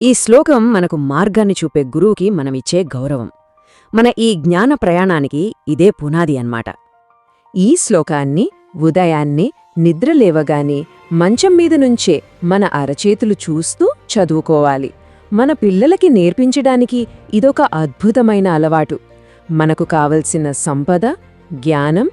ఈ శ్లోకం మనకు మార్గాన్ని చూపే గురువుకి మనమిచ్చే గౌరవం. మన ఈ జ్ఞాన ప్రయాణానికి ఇదే పునాది అన్నమాట. ఈ శ్లోకాన్ని ఉదయాన్నే నిద్రలేవగానే మంచం మీద నుంచే మన అరచేతులు చూస్తూ చదువుకోవాలి. మన పిల్లలకి నేర్పించడానికి ఇదొక అద్భుతమైన అలవాటు. మనకు కావలసిన సంపద, జ్ఞానం,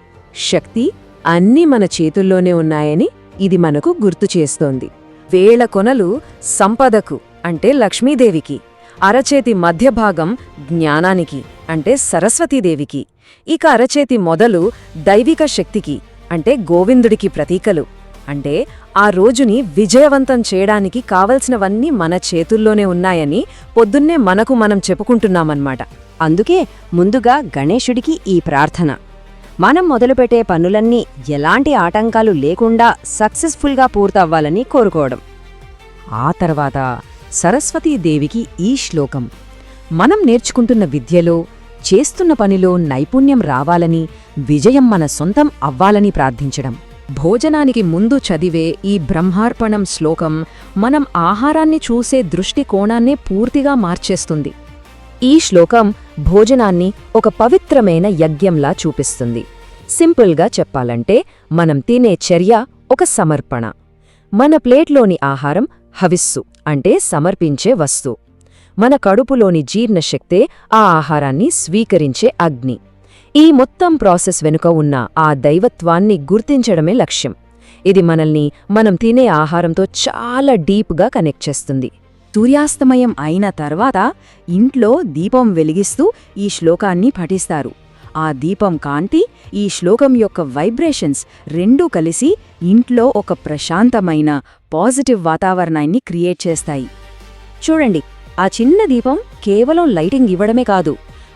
శక్తి అన్నీ మన చేతుల్లోనే ఉన్నాయని ఇది మనకు గుర్తు చేస్తోంది. వేళ కొనలు సంపదకు అంటే లక్ష్మీదేవికి, అరచేతి మధ్యభాగం జ్ఞానానికి అంటే సరస్వతీదేవికి, ఇక అరచేతి మొదలు దైవిక శక్తికి అంటే గోవిందుడికి ప్రతీకలు. అంటే ఆ రోజుని విజయవంతం చేయడానికి కావలసినవన్నీ మన చేతుల్లోనే ఉన్నాయని పొద్దున్నే మనకు మనం చెప్పుకుంటున్నామన్నమాట. అందుకే ముందుగా గణేశుడికి ఈ ప్రార్థన. మనం మొదలుపెట్టే పనులన్నీ ఎలాంటి ఆటంకాలు లేకుండా సక్సెస్ఫుల్గా పూర్తవ్వాలని కోరుకోవడం. ఆ తర్వాత సరస్వతీదేవికి ఈ శ్లోకం. మనం నేర్చుకుంటున్న విద్యలో, చేస్తున్న పనిలో నైపుణ్యం రావాలని, విజయం మన సొంతం అవ్వాలని ప్రార్థించడం. భోజనానికి ముందు చదివే ఈ బ్రహ్మార్పణం శ్లోకం మనం ఆహారాన్ని చూసే దృష్టికోణాన్నే పూర్తిగా మార్చేస్తుంది. ఈ శ్లోకం భోజనాన్ని ఒక పవిత్రమైన యజ్ఞంలా చూపిస్తుంది. సింపుల్గా చెప్పాలంటే మనం తినే చర్య ఒక సమర్పణ. మన ప్లేట్లోని ఆహారం హవిస్సు అంటే సమర్పించే వస్తువు. మన కడుపులోని జీర్ణశక్తే ఆ ఆహారాన్ని స్వీకరించే అగ్ని. ఈ మొత్తం ప్రాసెస్ వెనుక ఉన్న ఆ దైవత్వాన్ని గుర్తించడమే లక్ష్యం. ఇది మనల్ని మనం తినే ఆహారంతో చాలా డీప్గా కనెక్ట్ చేస్తుంది. సూర్యాస్తమయం అయిన తర్వాత ఇంట్లో దీపం వెలిగిస్తూ ఈ శ్లోకాన్ని పఠిస్తారు. ఆ దీపం కాంతి, ఈ శ్లోకం యొక్క వైబ్రేషన్స్ రెండూ కలిసి ఇంట్లో ఒక ప్రశాంతమైన పాజిటివ్ వాతావరణాన్ని క్రియేట్ చేస్తాయి. చూడండి, ఆ చిన్న దీపం కేవలం లైటింగ్ ఇవ్వడమే కాదు,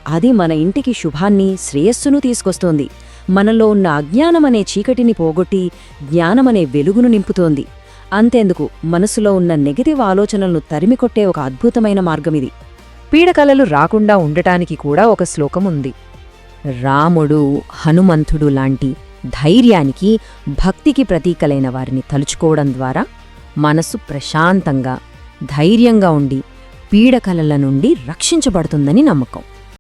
అది మన ఇంటికి శుభాన్ని, శ్రేయస్సును తీసుకొస్తోంది. మనలో ఉన్న అజ్ఞానమనే చీకటిని పోగొట్టి జ్ఞానమనే వెలుగును నింపుతోంది. అంతేందుకు, మనసులో ఉన్న నెగటివ్ ఆలోచనలను తరిమికొట్టే ఒక అద్భుతమైన మార్గమిది. పీడకలలు రాకుండా ఉండటానికి కూడా ఒక శ్లోకం ఉంది. రాముడు, హనుమంతుడు లాంటి ధైర్యానికి, భక్తికి ప్రతీకలైన వారిని తలుచుకోవడం ద్వారా మనసు ప్రశాంతంగా, ధైర్యంగా ఉండి పీడకలల నుండి రక్షించబడుతుందని నమ్మకం.